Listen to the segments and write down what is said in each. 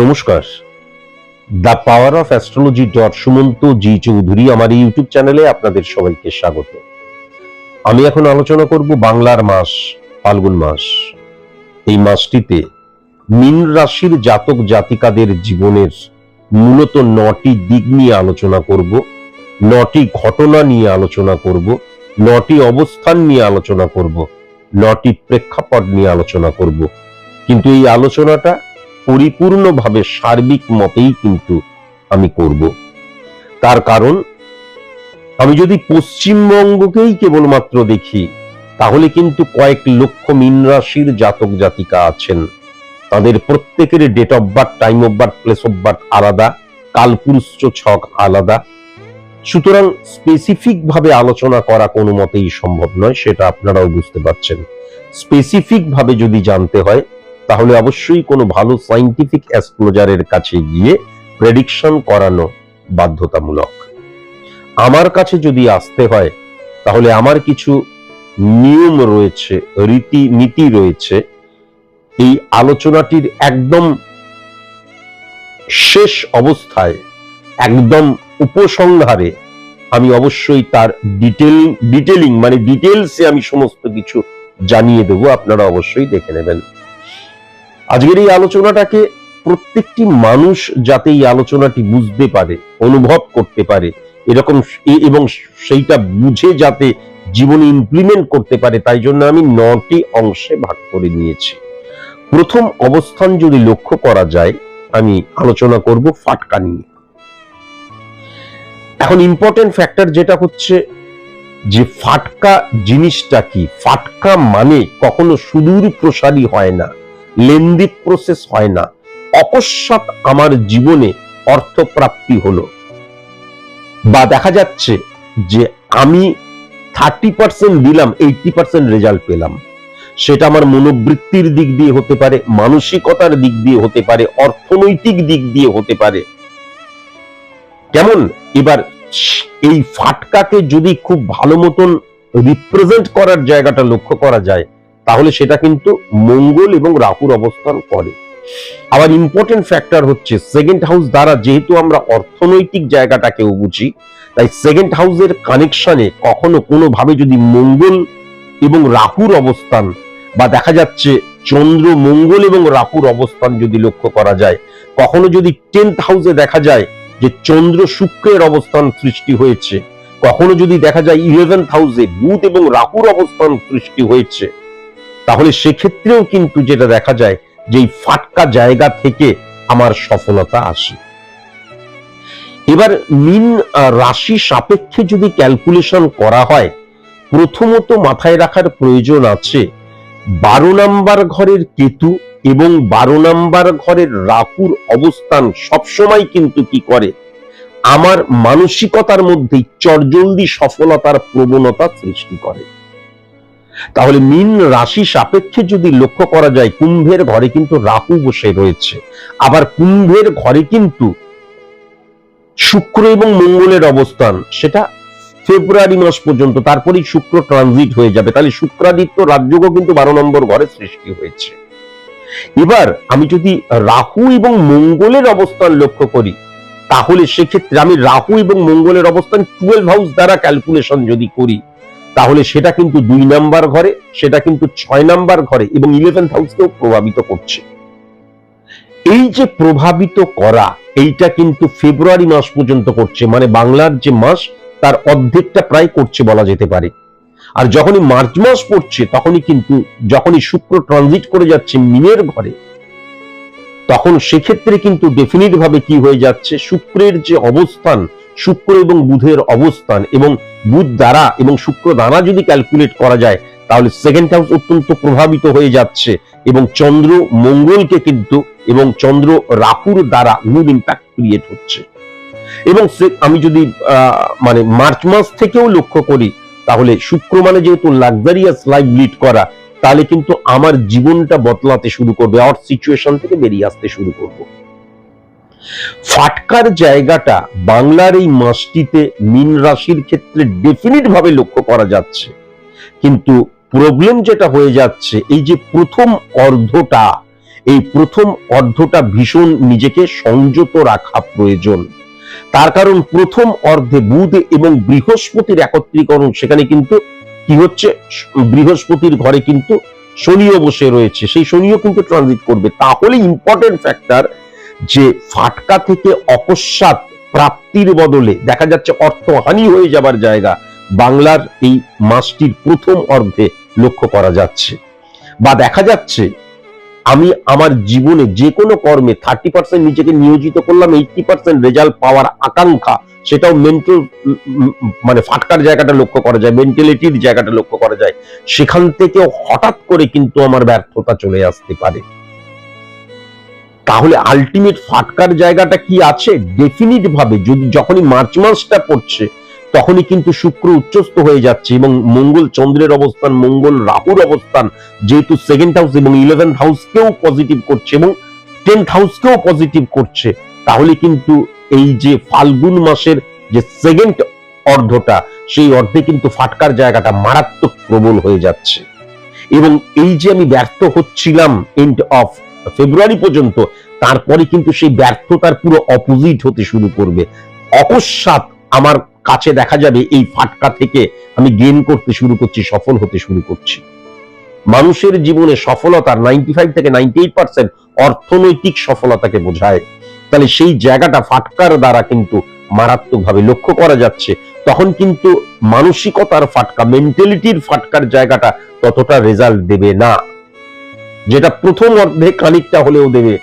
নমস্কার, the power of astrology Sumanta ji Chowdhury আমার YouTube চ্যানেলে আপনাদের সবাইকে স্বাগত। আমি এখন আলোচনা করব বাংলার মাস ফাল্গুন মাস। এই মাসটিতে মীন রাশির জাতক জাতিকাদের জীবনের মূলত 9টি দিক নিয়ে আলোচনা করব, 9টি ঘটনা নিয়ে আলোচনা করব, 9টি অবস্থান নিয়ে আলোচনা করব, 9টি প্রেক্ষাপট নিয়ে আলোচনা করব। কিন্তু এই আলোচনাটা পরিপূর্ণভাবে সার্বিক মতেই কিন্তু আমি করব। তার কারণ, আমি যদি পশ্চিমবঙ্গকেই কেবলমাত্র দেখি তাহলে কিন্তু কয়েক লক্ষ মীন রাশির জাতক জাতিকা আছেন। তাদের প্রত্যেকের date of birth, time of birth, place of birth আলাদা, কালপুরুষ ছক আলাদা। সুতরাং স্পেসিফিক ভাবে আলোচনা করা কোনো মতেই সম্ভব নয়, সেটা আপনারাও বুঝতে পারছেন। স্পেসিফিক ভাবে যদি জানতে হয় তাহলে অবশ্যই কোনো ভালো সায়েন্টিফিক অ্যাস্ট্রোলজারের কাছে গিয়ে প্রেডিকশন করানো বাধ্যতামূলক। আমার কাছে যদি আসতে হয় তাহলে আমার কিছু নিয়ম রয়েছে, রীতিনীতি রয়েছে। এই আলোচনাটির একদম শেষ অবস্থায়, একদম উপসংহারে আমি অবশ্যই তার ডিটেলিং মানে ডিটেলসে আমি সমস্ত কিছু জানিয়ে দেবো, আপনারা অবশ্যই দেখে নেবেন। আজকের এই আলোচনাটাকে প্রত্যেকটি মানুষ যাতে এই আলোচনাটি বুঝতে পারে, অনুভব করতে পারে এরকম, এবং সেইটা বুঝে যাতে জীবনে ইমপ্লিমেন্ট করতে পারে, তাই জন্য আমি 9টি অংশে ভাগ করে নিয়েছি। প্রথম অবস্থান যদি লক্ষ্য করা যায়, আমি আলোচনা করব ফাটকা নিয়ে। এখন ইম্পর্টেন্ট ফ্যাক্টর যেটা হচ্ছে যে ফাটকা জিনিসটা কি। ফাটকা মানে কখনো সুদূর প্রসারী হয় না, লেন্দি প্রসেস হয় না। অকস্মাৎ আমার জীবনে অর্থপ্রাপ্তি হলো, বা দেখা যাচ্ছে যে আমি 30% দিলাম, 80% রেজাল্ট পেলাম। সেটা আমার মনোবৃত্তির দিক দিয়ে হতে পারে, মানসিকতার দিক দিয়ে হতে পারে, অর্থনৈতিক দিক দিয়ে হতে পারে। কেমন? এবার এই ফাটকাকে যদি খুব ভালো মতন রিপ্রেজেন্ট করার জায়গাটা লক্ষ্য করা যায় তাহলে সেটা কিন্তু মঙ্গল এবং রাহুর অবস্থান করে। আবার ইম্পর্টেন্ট ফ্যাক্টর হচ্ছে সেকেন্ড হাউস দ্বারা, যেহেতু আমরা অর্থনৈতিক জায়গাটাকেও বুঝি, তাই সেকেন্ড হাউসের কানেকশনে কখনো কোনোভাবে যদি মঙ্গল এবং রাহুর অবস্থান, বা দেখা যাচ্ছে চন্দ্র মঙ্গল এবং রাহুর অবস্থান যদি লক্ষ্য করা যায়, কখনো যদি 10th হাউসে দেখা যায় যে চন্দ্র শুক্রের অবস্থান সৃষ্টি হয়েছে, কখনো যদি দেখা যায় 11th হাউসে বুধ এবং রাহুর অবস্থান সৃষ্টি হয়েছে, তাহলে সেক্ষেত্রেও কিন্তু যেটা দেখা যায় যে এই ফাটকা জায়গা থেকে আমার সফলতা আসে। এবার মীন রাশি সাপেক্ষে যদি ক্যালকুলেশন করা হয়, প্রথমত মাথায় রাখার প্রয়োজন আছে 12 নাম্বার ঘরের কেতু এবং 12 নাম্বার ঘরের রাহুর অবস্থান সবসময় কিন্তু কি করে, আমার মানসিকতার মধ্যে চটজলদি সফলতার প্রবণতা সৃষ্টি করে। তাহলে মীন রাশি সাপেক্ষে যদি লক্ষ্য করা যায়, কুম্ভের ঘরে কিন্তু রাহু বসে রয়েছে, আবার কুম্ভের ঘরে কিন্তু শুক্র এবং মঙ্গলের অবস্থান, সেটা ফেব্রুয়ারি মাস পর্যন্ত, তারপরেই শুক্র ট্রানজিট হয়ে যাবে। তাহলে শুক্রাদিত্য রাজযোগও কিন্তু 12 নম্বর ঘরে সৃষ্টি হয়েছে। এবার আমি যদি রাহু এবং মঙ্গলের অবস্থান লক্ষ্য করি তাহলে সেক্ষেত্রে আমি রাহু এবং মঙ্গলের অবস্থান 12 হাউস দ্বারা ক্যালকুলেশন যদি করি তাহলে সেটা কিন্তু 2 নাম্বার ঘরে, সেটা কিন্তু 6 নাম্বার ঘরে এবং 11th হাউসকেও প্রভাবিত করছে। এই যে প্রভাবিত করা, এইটা কিন্তু ফেব্রুয়ারি মাস পর্যন্ত করছে, মানে বাংলার যে মাস তার অর্ধেকটা প্রায় করছে বলা যেতে পারে। আর যখনই মার্চ মাস পড়ছে তখনই কিন্তু, যখনই শুক্র ট্রানজিট করে যাচ্ছে মীনের ঘরে, তখন সেক্ষেত্রে কিন্তু ডেফিনিট ভাবে কি হয়ে যাচ্ছে, শুক্রের যে অবস্থান, শুক্র এবং বুধের অবস্থান এবং বুধ দ্বারা এবং শুক্র দ্বারা যদি ক্যালকুলেট করা যায় তাহলে সেকেন্ড হাউস অত্যন্ত প্রভাবিত হয়ে যাচ্ছে এবং চন্দ্র মঙ্গলকে কিন্তু এবং চন্দ্র রাহুর দ্বারা গুড ইম্প্যাক্ট ক্রিয়েট হচ্ছে। এবং আমি যদি মানে মার্চ মাস থেকেও লক্ষ্য করি তাহলে শুক্র মানে যেহেতু লাক্সারিয়াস লাইফ লিড করা, তাহলে কিন্তু আমার জীবনটা বদলাতে শুরু করবে, আর সিচুয়েশন থেকে বেরিয়ে আসতে শুরু করব। ফাটকার জায়গাটা বাংলার এই মাসটিতে মীন রাশির ক্ষেত্রে ডেফিনিট ভাবে লক্ষ্য করা যাচ্ছে, কিন্তু প্রবলেম যেটা হয়ে যাচ্ছে এই যে প্রথম অর্ধটা, এই প্রথম অর্ধটা ভীষণ নিজেকে সংযত রাখা প্রয়োজন। তার কারণ প্রথম অর্ধে বুধ এবং বৃহস্পতির একত্রীকরণ, সেখানে কিন্তু কি হচ্ছে, বৃহস্পতির ঘরে কিন্তু শনিও বসে রয়েছে, সেই শনিও কিন্তু ট্রানজিট করবে। তাহলে ইম্পর্টেন্ট ফ্যাক্টর যে ফাটকা থেকে অকস্মাৎ প্রাপ্তির বদলে দেখা যাচ্ছে অর্থহানি হয়ে যাবার জায়গা বাংলার এই মাসটির প্রথম অর্ধে লক্ষ্য করা যাচ্ছে। বা দেখা যাচ্ছে আমি আমার জীবনে যে কোনো কর্মে 30% নিজেকে নিয়োজিত করলাম, 80% রেজাল্ট পাওয়ার আকাঙ্ক্ষা, সেটাও মেন্টাল মানে ফাটকার জায়গাটা লক্ষ্য করা যায়, মেন্টালিটির জায়গাটা লক্ষ্য করা যায়, সেখান থেকে হঠাৎ করে কিন্তু আমার ব্যর্থতা চলে আসতে পারে। তাহলে আলটিমেট ফাটকার জায়গাটা কি আছে, ডেফিনিট ভাবে যদি যখনই মার্চ মাসটা পড়ছে তখনই কিন্তু শুক্র উচ্চস্থ হয়ে যাচ্ছে এবং মঙ্গল চন্দ্রের অবস্থান, মঙ্গল রাহুর অবস্থান যেহেতু সেকেন্ড হাউস এবং 11th হাউসকেও পজিটিভ করছে এবং 10th হাউসকেও পজিটিভ করছে, তাহলে কিন্তু এই যে ফাল্গুন মাসের যে সেকেন্ড অর্ধটা, সেই অর্ধে কিন্তু ফাটকার জায়গাটা মারাত্মক প্রবল হয়ে যাচ্ছে। এবং এই যে আমি ব্যর্থ হচ্ছিলাম এন্ড অফ ফেব্রুয়ারি পর্যন্ত, তারপরে কিন্তু সেই ব্যর্থতার পুরো অপোজিট হতে শুরু করবে। অকস্মাৎ আমার কাছে দেখা যাবে এই ফাটকা থেকে আমি গেইন করতে শুরু করছি, সফল হতে শুরু করছি। মানুষের জীবনে সফলতার 95 থেকে 98% অর্থনৈতিক সফলতাকে বোঝায়। তাহলে সেই জায়গাটা ফাটকার দ্বারা কিন্তু মারাত্মকভাবে লক্ষ্য করা যাচ্ছে। তখন কিন্তু মানসিকতার ফাটকা, মেন্টালিটির ফাটকার জায়গাটা ততটা রেজাল্ট দেবে না, যেটা প্রথম অর্ধে খানিকটা হলেও দেবে,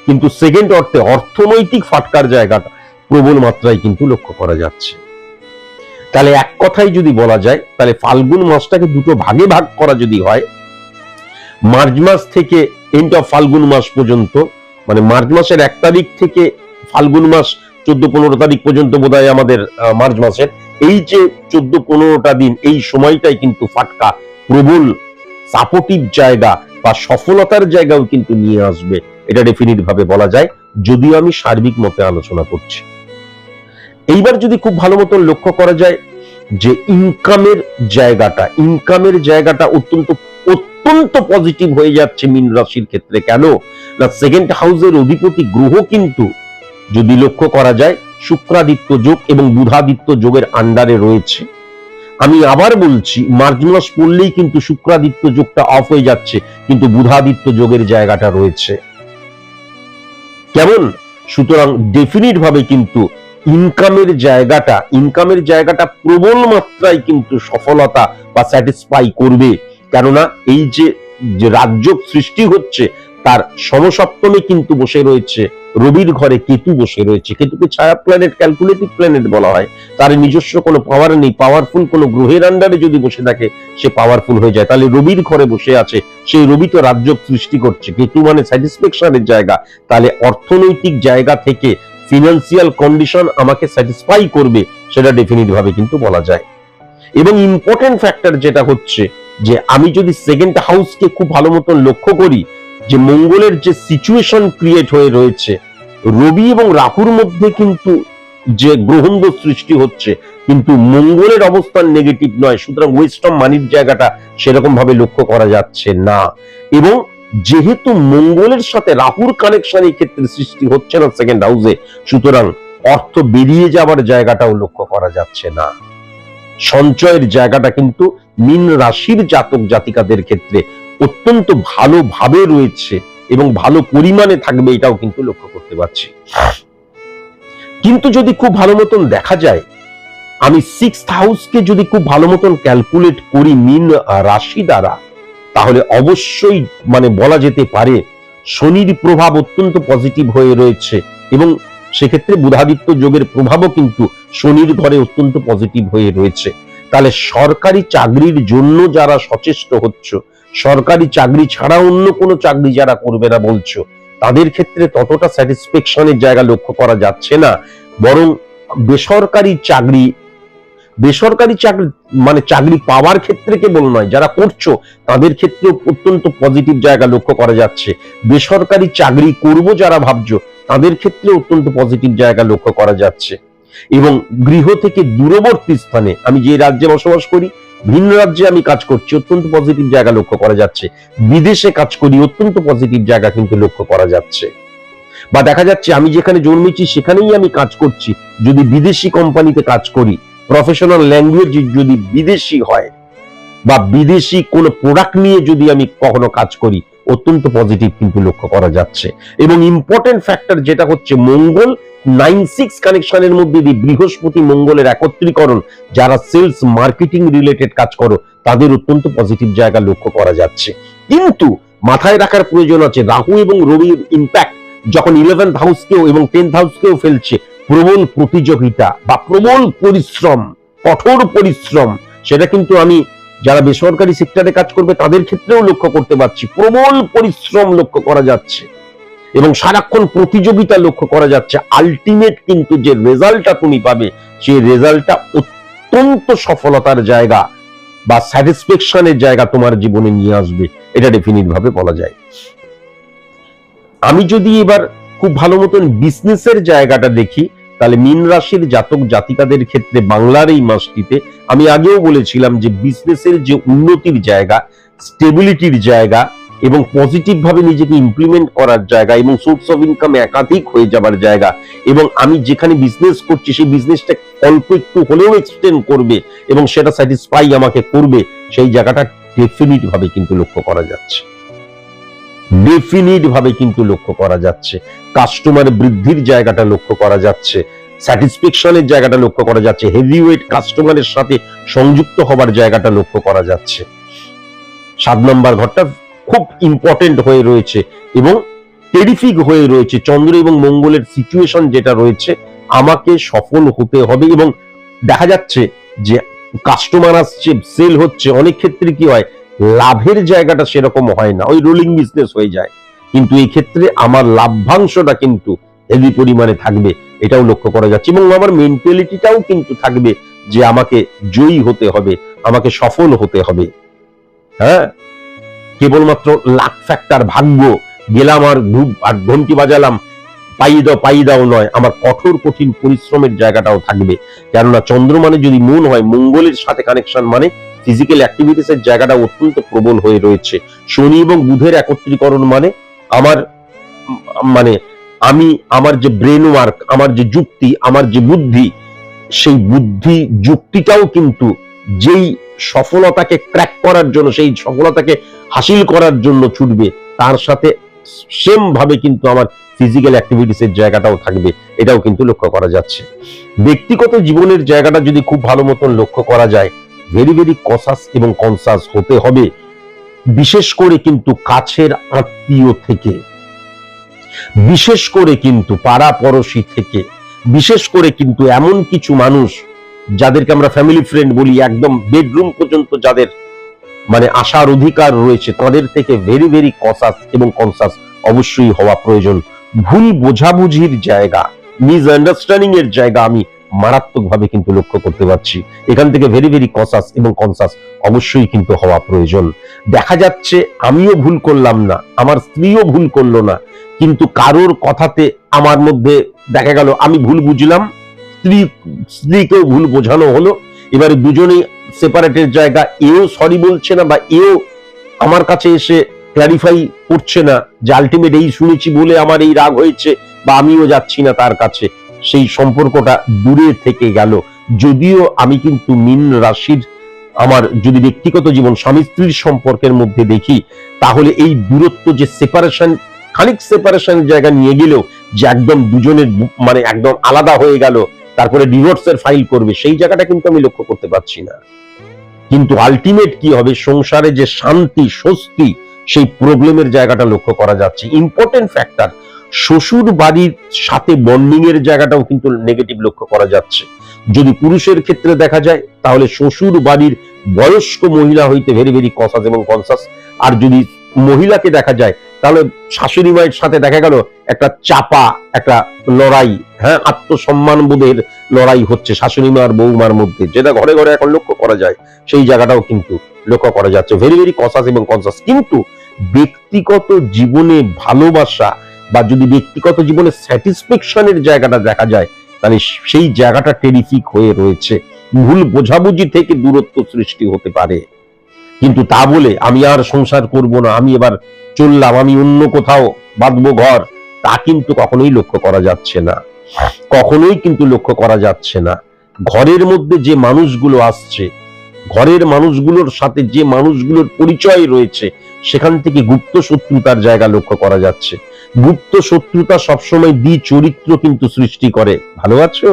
কিন্তু সেকেন্ড অর্থে অর্থনৈতিক ফাটকার জায়গাটা প্রবল মাত্রায় কিন্তু লক্ষ্য করা যাচ্ছে। তাহলে এক কথায় যদি বলা যায়, তাহলে ফাল্গুন মাসটাকে দুটো ভাগে ভাগ করা যদি হয়, মার্চ মাস থেকে এন্ড অফ ফাল্গুন মাস পর্যন্ত, মানে মার্চ মাসের 1 তারিখ থেকে ফাল্গুন মাস 14-15 তারিখ পর্যন্ত বোধহয় আমাদের মার্চ মাসের, এই যে 14-15টা দিন, এই সময়টাই কিন্তু ফাটকা প্রবল সাপোর্টিভ জায়গা বা সফলতার জায়গাও কিন্তু নিয়ে আসবে, এটা ডেফিনিট ভাবে বলা যায়, যদিও আমি সার্বিক মতে আলোচনা করছি। এইবার যদি খুব ভালো মতো লক্ষ্য করা যায় যে ইনকামের জায়গাটা অত্যন্ত পজিটিভ হয়ে যাচ্ছে মীন রাশির ক্ষেত্রে। কেন না, সেকেন্ড হাউসের অধিপতি গ্রহ কিন্তু যদি লক্ষ্য করা যায় শুক্রাদিত্য যোগ এবং বুধাদিত্য যোগের আন্ডারে রয়েছে। আমি আবার বলছি, মার্চ মাস পড়লেই কিন্তু শুক্রাদিত্য যোগটা অফ হয়ে যাচ্ছে, কিন্তু বুধাদিত্য যোগের জায়গাটা রয়েছে। কেমন? সুতরাং ডেফিনিট ভাবে কিন্তু ইনকামের জায়গাটা প্রবল মাত্রায় কিন্তু সফলতা বা স্যাটিসফাই করবে। কেননা এই যে রাজযোগ সৃষ্টি হচ্ছে তার সমসপ্তমে কিন্তু বসে রয়েছে রবির ঘরে কেতু বসে রয়েছে। কেতুকে ছায়া প্ল্যানেট, ক্যালকুলেটিভ প্ল্যানেট বলা হয়। তার নিজস্ব কোনো পাওয়ার নেই, পাওয়ারফুল কোনো গ্রহের আন্ডারে যদি বসে থাকে সে পাওয়ারফুল হয়ে যায়। তাহলে রবির ঘরে বসে আছে, সেই রবি তো রাজযোগ সৃষ্টি করছে। কেতু মানে স্যাটিসফ্যাকশনের জায়গা, তাহলে অর্থনৈতিক জায়গা থেকে ফিনান্সিয়াল কন্ডিশন আমাকে স্যাটিসফাই করবে, সেটা ডেফিনিট ভাবে কিন্তু বলা যায়। এবং ইম্পর্টেন্ট ফ্যাক্টর যেটা হচ্ছে যে আমি যদি সেকেন্ড হাউসকে খুব ভালো মতন লক্ষ্য করি, যে মঙ্গলের যে সিচুয়েশন ক্রিয়েট হয়ে রয়েছে, রবি এবং রাহুর মধ্যে কিন্তু যে গ্রহণ সৃষ্টি হচ্ছে, কিন্তু মঙ্গলের অবস্থান নেগেটিভ নয়, সুতরাং ওয়েস্ট অফ মানির জায়গাটা সেরকম ভাবে লক্ষ্য করা যাচ্ছে না। এবং যেহেতু মঙ্গলের সাথে রাহুর কানেকশন এই ক্ষেত্রে সৃষ্টি হচ্ছে না সেকেন্ড হাউসে, সুতরাং অর্থ বেরিয়ে যাবার জায়গাটাও লক্ষ্য করা যাচ্ছে না। সঞ্চয়ের জায়গাটা কিন্তু মীন রাশির জাতক জাতিকাদের ক্ষেত্রে অত্যন্ত ভালোভাবে রয়েছে এবং ভালো পরিমাণে থাকবে, এটাও কিন্তু লক্ষ্য করতে পারছি। কিন্তু যদি খুব ভালো মতন দেখা যায়, আমি 6th হাউসকে যদি খুব ভালো মতন ক্যালকুলেট করি মীন রাশি দ্বারা, তাহলে অবশ্যই মানে বলা যেতে পারে শনির প্রভাব অত্যন্ত পজিটিভ হয়ে রয়েছে এবং সেক্ষেত্রে বুধাদিত্য যোগের প্রভাবও কিন্তু শনির ঘরে অত্যন্ত পজিটিভ হয়ে রয়েছে। তাহলে সরকারি চাকরির জন্য যারা সচেষ্ট হচ্ছ, সরকারি চাকরি ছাড়া অন্য কোনো চাকরি যারা করবে না বলছো, তাদের ক্ষেত্রে ততটা স্যাটিসফ্যাকশনের জায়গা লক্ষ্য করা যাচ্ছে না, বরং বেসরকারি চাকরি মানে চাকরি পাওয়ার ক্ষেত্রে কেবল নয়, যারা করছো তাদের ক্ষেত্রে অত্যন্ত পজিটিভ জায়গা লক্ষ্য করা যাচ্ছে। বেসরকারি চাকরি করব যারা ভাবছো তাদের ক্ষেত্রে অত্যন্ত পজিটিভ জায়গা লক্ষ্য করা যাচ্ছে। এবং গৃহ থেকে দূরবর্তী স্থানে, আমি যে রাজ্যে বসবাস করি ভিন্ন রাজ্যে আমি কাজ করছি, অত্যন্ত পজিটিভ জায়গা লক্ষ্য করা যাচ্ছে। বিদেশে কাজ করি, অত্যন্ত পজিটিভ জায়গা কিন্তু লক্ষ্য করা যাচ্ছে। বা দেখা যাচ্ছে আমি যেখানে জন্মেছি সেখানেই আমি কাজ করছি, যদি বিদেশি কোম্পানিতে কাজ করি, প্রফেশনাল ল্যাঙ্গুয়েজ যদি বিদেশি হয় বা বিদেশি কোন প্রোডাক্ট নিয়ে যদি আমি কখনো কাজ করি, অত্যন্ত পজিটিভ কিন্তু লক্ষ্য করা যাচ্ছে। এবং ইম্পর্টেন্ট ফ্যাক্টর যেটা হচ্ছে মঙ্গল 9-6 কানেকশনের মধ্যে দিয়ে বৃহস্পতি মঙ্গলের একত্রীকরণ, যারা সেলস মার্কেটিং রিলেটেড কাজ করো তাদের অত্যন্ত পজিটিভ জায়গা লক্ষ্য করা যাচ্ছে। কিন্তু মাথায় রাখার প্রয়োজন আছে, রাহু এবং রবির ইম্প্যাক্ট যখন 11th হাউসকেও এবং 10th হাউসকেও ফেলছে, প্রবল প্রতিযোগিতা বা প্রবল পরিশ্রম, কঠোর পরিশ্রম, সেটা কিন্তু আমি যারা বেসরকারি সেক্টরে কাজ করবে তাদের ক্ষেত্রেও লক্ষ্য করতে পারছি। প্রবল পরিশ্রম লক্ষ্য করা যাচ্ছে এবং সারাক্ষণ প্রতিযোগিতা লক্ষ্য করা যাচ্ছে। আলটিমেট কিন্তু যে রেজাল্টটা তুমি পাবে, সেই রেজাল্টটা অত্যন্ত সফলতার জায়গা বা স্যাটিসফ্যাকশনের জায়গা তোমার জীবনে নিয়ে আসবে, এটা ডেফিনিট ভাবে বলা যায়। আমি যদি এবার খুব ভালো মতন বিজনেসের জায়গাটা দেখি, তাহলে মীন রাশির জাতক জাতিকাদের ক্ষেত্রে বাংলার এই মাসটিতে আমি আগেও বলেছিলাম যে বিজনেসের যে উন্নতির জায়গা, স্টেবিলিটির জায়গা এবং পজিটিভ ভাবে নিজেকে ইমপ্লিমেন্ট করার জায়গা এবং সোর্স অফ ইনকাম একাধিক হয়ে যাবার জায়গা, এবং আমি যেখানে বিজনেস করছি সেই বিজনেসটা অল্প একটু হলেও এক্সটেন্ড করবে এবং সেটা স্যাটিসফাই আমাকে করবে, সেই জায়গাটা ডেফিনিট ভাবে কিন্তু লক্ষ্য করা যাচ্ছে। ডেফিনিট ভাবে কিন্তু লক্ষ্য করা যাচ্ছে। কাস্টমার বৃদ্ধির জায়গাটা লক্ষ্য করা যাচ্ছে, স্যাটিসফ্যাকশনের জায়গাটা লক্ষ্য করা যাচ্ছে, হেভিওয়েট কাস্টমারের সাথে সংযুক্ত হবার জায়গাটা লক্ষ্য করা যাচ্ছে। 7 নম্বর ঘরটা খুব ইম্পর্টেন্ট হয়ে রয়েছে এবং টেরিফিক হয়ে রয়েছে। চন্দ্র এবং মঙ্গলের সিচুয়েশন যেটা রয়েছে, আমাকে সফল হতে হবে। এবং দেখা যাচ্ছে যে কাস্টমার আসছে, সেল হচ্ছে, অনেক ক্ষেত্রে কি হয়, লাভের জায়গাটা সেরকম হয় না, ওই রোলিং বিজনেস হয়ে যায়, কিন্তু এই ক্ষেত্রে আমার লাভ্যাংশটা কিন্তু হেভি পরিমাণে থাকবে, এটাও লক্ষ্য করা যাচ্ছে। এবং আমার মেন্টালিটিটাও কিন্তু থাকবে যে আমাকে জয়ী হতে হবে, আমাকে সফল হতে হবে। হ্যাঁ, কেবলমাত্র লাক ফ্যাক্টর, ভাগ্য গেলাম আর ঘন্টি বাজালাম পাই দাও নয়, আমার কঠোর কঠিন পরিশ্রমের জায়গাটাও থাকবে। কেননা চন্দ্র মানে যদি মন হয়, মঙ্গলের সাথে কানেকশন মানে ফিজিক্যাল অ্যাক্টিভিটিস এর জায়গাটা অত্যন্ত প্রবল হয়ে রয়েছে। শনি এবং বুধের একত্রীকরণ মানে আমার যে ব্রেন ওয়ার্ক, আমার যে যুক্তি, আমার যে বুদ্ধি, সেই বুদ্ধি যুক্তিটাও কিন্তু যেই সফলতাকে ক্র্যাক করার জন্য, সেই সফলতাকে হাসিল করার জন্য ছুটবে, তার সাথে সেম ভাবে কিন্তু আমার ফিজিক্যাল অ্যাক্টিভিটিস এর জায়গাটাও থাকবে, এটাও কিন্তু লক্ষ্য করা যাচ্ছে। ব্যক্তিগত জীবনের জায়গাটা যদি খুব ভালো মতন লক্ষ্য করা যায়, ভেরি ভেরি কসাস এবং কনসাস হতে হবে, বিশেষ করে কিন্তু কাছের আত্মীয় থেকে, বিশেষ করে কিন্তু পাড়া পড়শি থেকে, বিশেষ করে কিন্তু এমন কিছু মানুষ যাদেরকে আমরা ফ্যামিলি ফ্রেন্ড বলি, একদম বেডরুম পর্যন্ত যাদের মানে আসার অধিকার রয়েছে, তাদের থেকে ভেরি ভেরি কসাস এবং কনসাস অবশ্যই হওয়া প্রয়োজন। ভুল বোঝাবুঝির জায়গা, মিস আন্ডারস্ট্যান্ডিং এর জায়গা আমি মারাত্মক ভাবে কিন্তু লক্ষ্য করতে পারছি। এখান থেকে ভেরি ভেরি কসাস এবং কনসাস অবশ্যই কিন্তু হওয়া প্রয়োজন। দেখা যাচ্ছে আমিও ভুল করলাম না, আমার স্ত্রীও ভুল করলো না, কিন্তু কারোর কথাতে আমার মধ্যে দেখা গেল আমি ভুল বুঝলাম, স্ত্রীকেও ভুল বোঝানো হলো, এবারে দুজনেই সেপারেটের জায়গা, এও সরি বলছে না বা এও আমার কাছে এসে ক্লারিফাই করছে না যে আলটিমেট এই শুনেছি বলে আমার এই রাগ হয়েছে বা আমিও যাচ্ছি না তার কাছে, সেই সম্পর্কটা দূরে থেকে গেল। যদিও আমি কিন্তু মীন রাশির আমার যদি ব্যক্তিগত জীবন স্বামী স্ত্রীর সম্পর্কের মধ্যে দেখি, তাহলে এই দূরত্ব যে সেপারেশন, খানিক সেপারেশনের জায়গা নিয়ে গেলেও যে একদম দুজনের মানে একদম আলাদা হয়ে গেল, তারপরে ডিভোর্সের ফাইল করবে, সেই জায়গাটা কিন্তু আমি লক্ষ্য করতে পারছি না। কিন্তু আলটিমেট কি হবে, সংসারে যে শান্তি স্বস্তি, সেই প্রবলেমের জায়গাটা লক্ষ্য করা যাচ্ছে। ইম্পর্টেন্ট ফ্যাক্টর, শ্বশুর বাড়ির সাথে বন্ডিং এর জায়গাটাও কিন্তু নেগেটিভ লক্ষ্য করা যাচ্ছে। যদি পুরুষের ক্ষেত্রে দেখা যায় তাহলে শ্বশুর বাড়ির বয়স্ক মহিলা হইতে ভেরি ভেরি কনসাস এবং কনসাস। আর যদি মহিলাকে দেখা যায় তাহলে শাশুড়ি মায়ের সাথে দেখা গেল একটা চাপা একটা লড়াই, হ্যাঁ, আত্মসম্মান বোধের লড়াই হচ্ছে শাশুড়ি মা আর বৌমার মধ্যে, যেটা ঘরে ঘরে এখন লক্ষ্য করা যায়। সেই জায়গাটাও কিন্তু লক্ষ্য করা যাচ্ছে, ভেরি ভেরি কনসাস এবং কনসাস। কিন্তু ব্যক্তিগত জীবনে ভালোবাসা বা যদি ব্যক্তিগত জীবনে স্যাটিসফ্যাকশনের জায়গাটা দেখা যায় তাহলে সেই জায়গাটা টেরিফিক হয়ে রয়েছে। ভুল বোঝাবুঝি থেকে দূরত্ব সৃষ্টি হতে পারে। কিন্তু তা বলে আমি আর সংসার করব না, আমি এবার চললাম, আমি অন্য কোথাও বাঁধবো ঘর, তা কিন্তু কখনোই লক্ষ্য করা যাচ্ছে না, কখনোই কিন্তু লক্ষ্য করা যাচ্ছে না। ঘরের মধ্যে যে মানুষগুলো আসছে, ঘরের মানুষগুলোর সাথে যে মানুষগুলোর পরিচয় রয়েছে, সেখান থেকে গুপ্ত শত্রুতার জায়গা লক্ষ্য করা যাচ্ছে। গুপ্ত শত্রুতা সবসময় চরিত্র কিন্তু সৃষ্টি করে। ভালো আছো?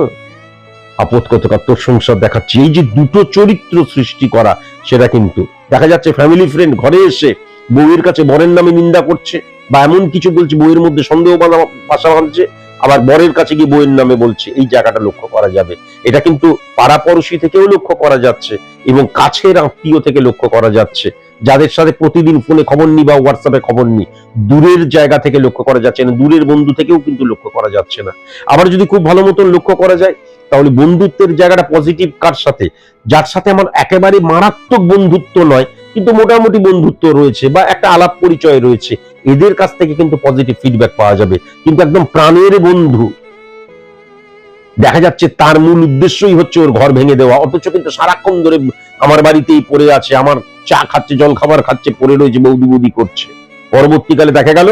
আপদকথকাত্তর সংসার দেখাচ্ছি। এই যে দুটো চরিত্র সৃষ্টি করা, সেটা কিন্তু দেখা যাচ্ছে ফ্যামিলি ফ্রেন্ড ঘরে এসে বউয়ের কাছে বরের নামে নিন্দা করছে বা এমন কিছু বলছে, বউয়ের মধ্যে সন্দেহ বাসা বাঁধছে, আবার বরের কাছে গিয়ে বউয়ের নামে বলছে। এই জায়গাটা লক্ষ্য করা যাবে। এটা কিন্তু পাড়াপড়শি থেকেও লক্ষ্য করা যাচ্ছে এবং কাছের আত্মীয় থেকে লক্ষ্য করা যাচ্ছে, যাদের সাথে প্রতিদিন ফোনে খবর নি বা হোয়াটসঅ্যাপে খবর নি। দূরের জায়গা থেকে লক্ষ্য করা যাচ্ছে না, দূরের বন্ধু থেকেও কিন্তু লক্ষ্য করা যাচ্ছে না। আবার যদি খুব ভালো মতন লক্ষ্য করা যায় তাহলে বন্ধুত্বের জায়গাটা পজিটিভ কার সাথে, যার সাথে আমার একেবারে মারাত্মক বন্ধুত্ব নয় কিন্তু মোটামুটি বন্ধুত্ব রয়েছে বা একটা আলাপ পরিচয় রয়েছে, এদের কাছ থেকে কিন্তু পজিটিভ ফিডব্যাক পাওয়া যাবে। কিন্তু একদম প্রাণের বন্ধু দেখা যাচ্ছে তার মূল উদ্দেশ্যই হচ্ছে ওর ঘর ভেঙে দেওয়া, অথচ কিন্তু সারাক্ষণ ধরে আমার বাড়িতেই পড়ে আছে, আমার চা খাচ্ছে, জল খাবার খাচ্ছে, পড়ে রয়েছে, বৌদি বৌদি করছে। পরবর্তীকালে দেখা গেল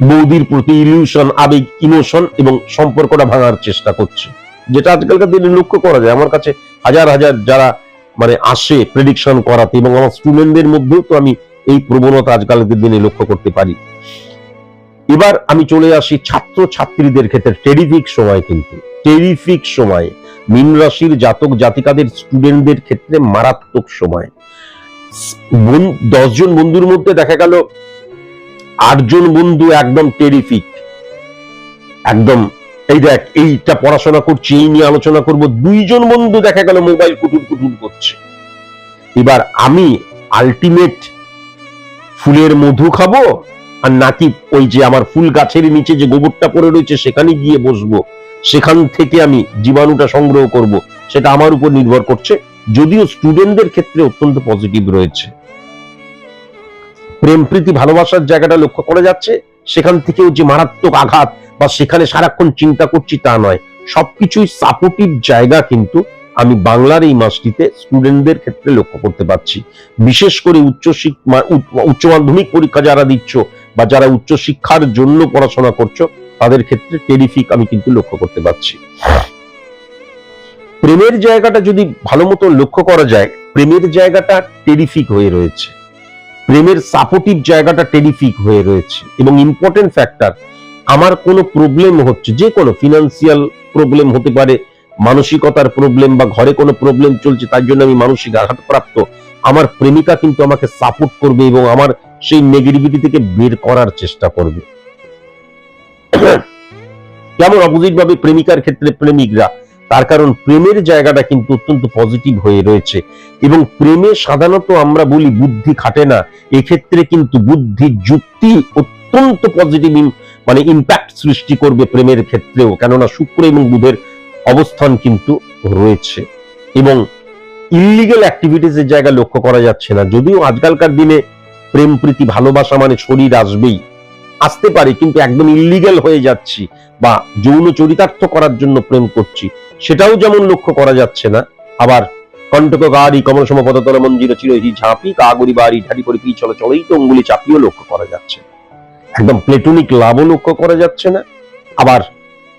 বৌদির প্রতি ইলিউশন, আবেগ, ইমোশন এবং সম্পর্কটা ভাঙার চেষ্টা করছে, যেটা আজকালকার দিনে লক্ষ্য করা যায়। আমার কাছে হাজার হাজার যারা মানে আসে প্রেডিকশন করাতে, এবং আমার স্টুডেন্টদের মধ্যেও তো আমি এই প্রবণতা আজকালকার দিনে লক্ষ্য করতে পারি। এবার আমি চলে আসি ছাত্র ছাত্রীদের ক্ষেত্রে। টেরিফিক সময়, কিন্তু টেরিফিক সময় মীন রাশির জাতক জাতিকাদের স্টুডেন্টদের ক্ষেত্রে মারাত্মক সময়। 10 জন বন্ধুর মধ্যে দেখা গেল 8 জন বন্ধু একদম টেরিফিক, একদম এই দেখ এইটা পড়াশোনা করছি, এই নিয়ে আলোচনা করব। 2 জন বন্ধু দেখা গেল মোবাইল কুটুর কুটুর করছে। এবার আমি আলটিমেট ফুলের মধু খাবো আর নাকি ওই যে আমার ফুল গাছের নিচে যে গোবরটা পড়ে রয়েছে সেখানে গিয়ে বসবো, সেখান থেকে আমি জীবাণুটা সংগ্রহ করব, সেটা আমার উপর নির্ভর করছে। যদিও স্টুডেন্টদের ক্ষেত্রে অত্যন্ত পজিটিভ রয়েছে, প্রেম প্রীতি ভালোবাসার জায়গাটা লক্ষ্য করা যাচ্ছে। সেখান থেকেও যে মারাত্মক আঘাত বা সেখানে সারাক্ষণ চিন্তা করছি তা নয়, সবকিছুই সাপোর্টিভ জায়গা কিন্তু আমি বাংলার এই মাসটিতে স্টুডেন্টদের ক্ষেত্রে লক্ষ্য করতে পারছি। বিশেষ করে উচ্চ মাধ্যমিক পরীক্ষা যারা দিচ্ছ বা যারা উচ্চ শিক্ষার জন্য পড়াশোনা করছো, তাদের ক্ষেত্রে টেরিফিক আমি কিন্তু লক্ষ্য করতে পারছি। প্রেমের জায়গাটা যদি ভালো মতো লক্ষ্য করা যায়, প্রেমের জায়গাটা টেরিফিক হয়ে রয়েছে, প্রেমের সাপোর্টিভ জায়গাটা টেরিফিক হয়ে রয়েছে। এবং ইম্পর্টেন্ট ফ্যাক্টর, আমার কোনো প্রবলেম হচ্ছে, যে কোনো ফিনান্সিয়াল প্রবলেম হতে পারে, মানসিকতার প্রবলেম বা ঘরে কোনো প্রবলেম চলছে, তার জন্য আমি মানসিক আঘাতপ্রাপ্ত, আমার প্রেমিকা কিন্তু আমাকে সাপোর্ট করবে এবং আমার সেই নেগেটিভিটি থেকে বের করার চেষ্টা করবে। কেমন অপোজিট ভাবে প্রেমিকার ক্ষেত্রে প্রেমিকরা, তার কারণ প্রেমের জায়গাটা কিন্তু অত্যন্ত পজিটিভ হয়ে রয়েছে। এবং প্রেমে সাধারণত আমরা বলি বুদ্ধি খাটে না, এক্ষেত্রে কিন্তু বুদ্ধি যুক্তি অত্যন্ত পজিটিভ মানে ইম্প্যাক্ট সৃষ্টি করবে প্রেমের ক্ষেত্রেও, কেননা শুক্র এবং বুধের অবস্থান কিন্তু রয়েছে। এবং ইলিগাল অ্যাক্টিভিটিস এর জায়গা লক্ষ্য করা যাচ্ছে না। যদিও আজকালকার দিনে প্রেম প্রীতি ভালোবাসা মানে শরীর আসবেই, আসতে পারে, কিন্তু একদম ইলিগাল হয়ে যাচ্ছি বা যৌন চরিতার্থ করার জন্য প্রেম করছি, সেটাও যেমন লক্ষ্য করা যাচ্ছে না। আবার কণ্টক গাড়ি কমল সম পদতল মঞ্জির চিরহি ঝাঁপি কাগরি বাড়ি ঢাড়ি করে পি চলো চলেই তো অঙ্গুলি চাপিও লক্ষ্য করা যাচ্ছে। একদম প্লেটোনিক লাভও লক্ষ্য করা যাচ্ছে না। আবার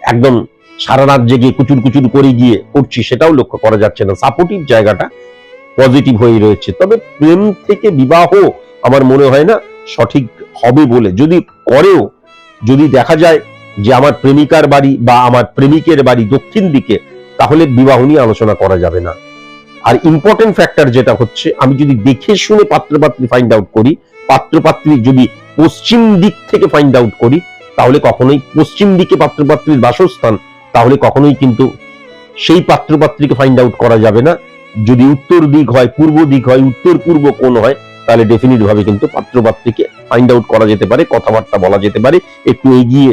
একদম সারা রাত জেগে কুচুর কুচুর করে গিয়ে করছি, সেটাও লক্ষ্য করা যাচ্ছে না। সাপোর্টিভ জায়গাটা পজিটিভ হয়ে রয়েছে। তবে প্রেম থেকে বিবাহ আমার মনে হয় না সঠিক হবে বলে, যদি করেও যদি দেখা যায় যে আমার প্রেমিকার বাড়ি বা আমার প্রেমিকের বাড়ি দক্ষিণ দিকে, তাহলে বিবাহ নিয়ে আলোচনা করা যাবে না। আর ইম্পর্টেন্ট ফ্যাক্টর যেটা হচ্ছে, আমি যদি দেখে শুনে পাত্র পাত্রী ফাইন্ড আউট করি পাত্রপাত্রী যদি পশ্চিম দিক থেকে ফাইন্ড আউট করি, তাহলে কখনোই পশ্চিম দিকে পাত্রপাত্রীর বাসস্থান, তাহলে কখনোই কিন্তু সেই পাত্রপাত্রীকে ফাইন্ড আউট করা যাবে না। যদি উত্তর দিক হয়, পূর্ব দিক হয়, উত্তর পূর্ব কোণ হয়, তাহলে ডেফিনিট ভাবে কিন্তু পাত্রপাত্রীকে ফাইন্ড আউট করা যেতে পারে, কথাবার্তা বলা যেতে পারে, একটু এগিয়ে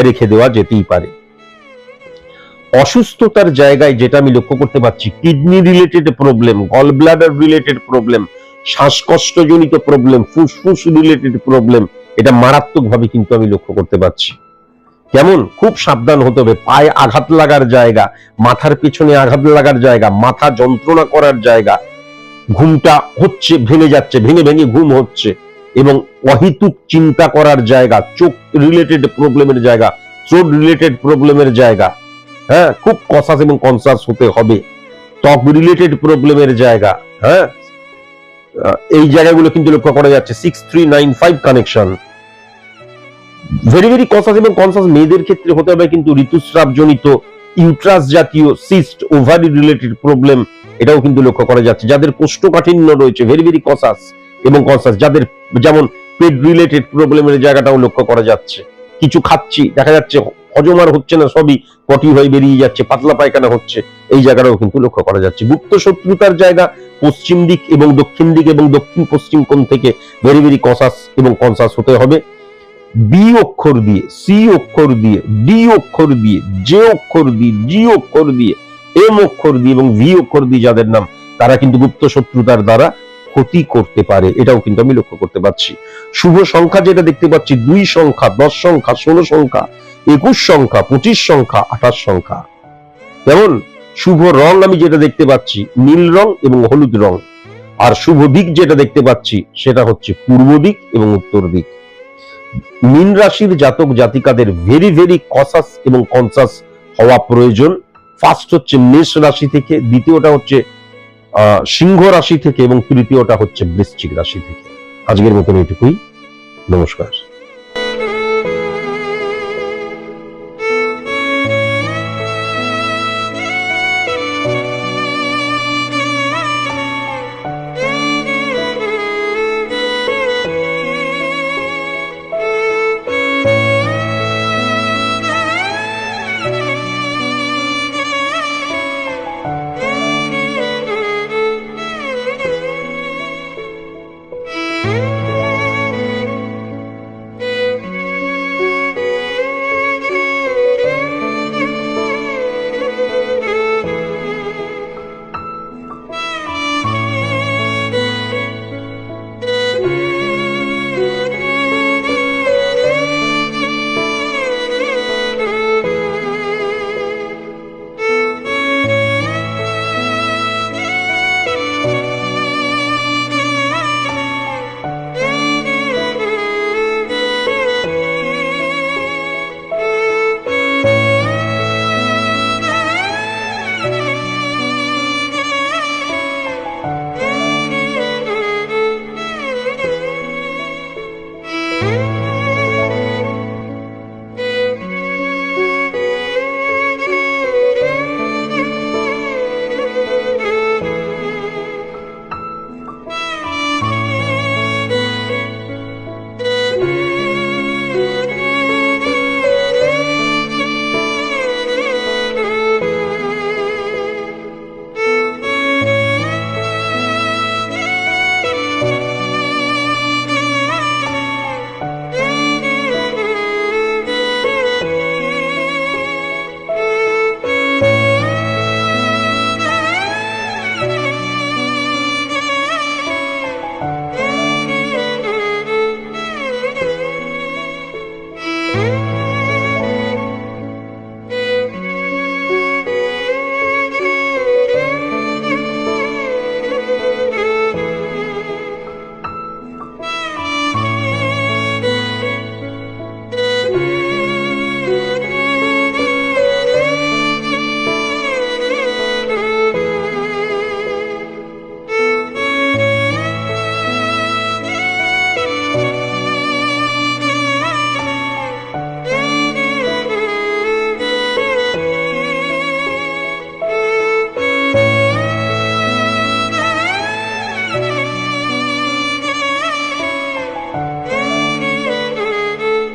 রেখে দেওয়া যেতেই পারে। অসুস্থতার জায়গায় যেটা আমি লক্ষ্য করতে পারছি, kidney related problem, gall bladder related problem, শ্বাসকষ্টজনিত প্রবলেম, ফুসফুস রিলেটেড প্রবলেম, এটা মারাত্মক ভাবে কিন্তু আমি লক্ষ্য করতে পারছি। কেমন? খুব সাবধান হতে হবে। পায়ে আঘাত লাগার জায়গা, মাথার পেছনে আঘাত লাগার জায়গা, মাথা যন্ত্রণা করার জায়গা, ঘুমটা হচ্ছে, ভেঙে যাচ্ছে, ভেঙে ভেঙে ঘুম হচ্ছে, এবং অহেতুক চিন্তা করার জায়গা, চোখ রিলেটেড প্রবলেমের জায়গা, থ্রোট রিলেটেড প্রবলেমের জায়গা, হ্যাঁ, খুব কনসাস এবং কনসাস হতে হবে। ত্বক রিলেটেড প্রবলেমের জায়গা, হ্যাঁ, এই জায়গাগুলো কিন্তু লক্ষ্য করা যাচ্ছে। 6395 কানেকশন, ভেরি ভেরি কনসাস এবং কনসাস মেয়েদের ক্ষেত্রে হতে হবে কিন্তু ঋতুস্রাব জনিত, ইউট্রাস জাতীয়, সিস্ট, ওভারি রিলেটেড প্রবলেম, এটাও কিন্তু লক্ষ্য করা যাচ্ছে। যাদের কোষ্ঠকাঠিন্য রয়েছে, ভেরি ভেরি কনসাস এবং কনসাস। যাদের যেমন পেট রিলেটেড প্রবলেমের জায়গাটাও লক্ষ্য করা যাচ্ছে। কিছু খাচ্ছি, দেখা যাচ্ছে হজম আর হচ্ছে না, সবই পটি হয়ে বেরিয়ে যাচ্ছে, পাতলা পায়খানা হচ্ছে, এই জায়গাটাও কিন্তু লক্ষ্য করা যাচ্ছে। গুপ্ত শত্রুতার জায়গা, পশ্চিম দিক এবং দক্ষিণ দিক এবং দক্ষিণ পশ্চিম কোণ থেকে ভেরি ভেরি কনসাস এবং কনসাস হতে হবে। বি অক্ষর দিয়ে, সি অক্ষর দিয়ে, ডি অক্ষর দিয়ে, জে অক্ষর দিয়ে, জি অক্ষর দিয়ে, এম অক্ষর দিয়ে এবং ভি অক্ষর দিয়ে যাদের নাম, তারা কিন্তু গুপ্ত শত্রুতার দ্বারা ক্ষতি করতে পারে, এটাও কিন্তু আমি লক্ষ্য করতে পারছি। শুভ সংখ্যা যেটা দেখতে পাচ্ছি, 2 সংখ্যা, 10 সংখ্যা, 16 সংখ্যা, 21 সংখ্যা, 25 সংখ্যা, 28 সংখ্যা। যেমন শুভ রং আমি যেটা দেখতে পাচ্ছি, নীল রং এবং হলুদ রং। আর শুভ দিক যেটা দেখতে পাচ্ছি, সেটা হচ্ছে পূর্ব দিক এবং উত্তর দিক। মীন রাশির জাতক জাতিকাদের ভেরি ভেরি কনসাস এবং কনসাস হওয়া প্রয়োজন। ফার্স্ট হচ্ছে মেষ রাশি থেকে, দ্বিতীয়টা হচ্ছে সিংহ রাশি থেকে এবং তৃতীয়টা হচ্ছে বৃশ্চিক রাশি থেকে। আজকের মতন এটুকুই, নমস্কার। Thank you.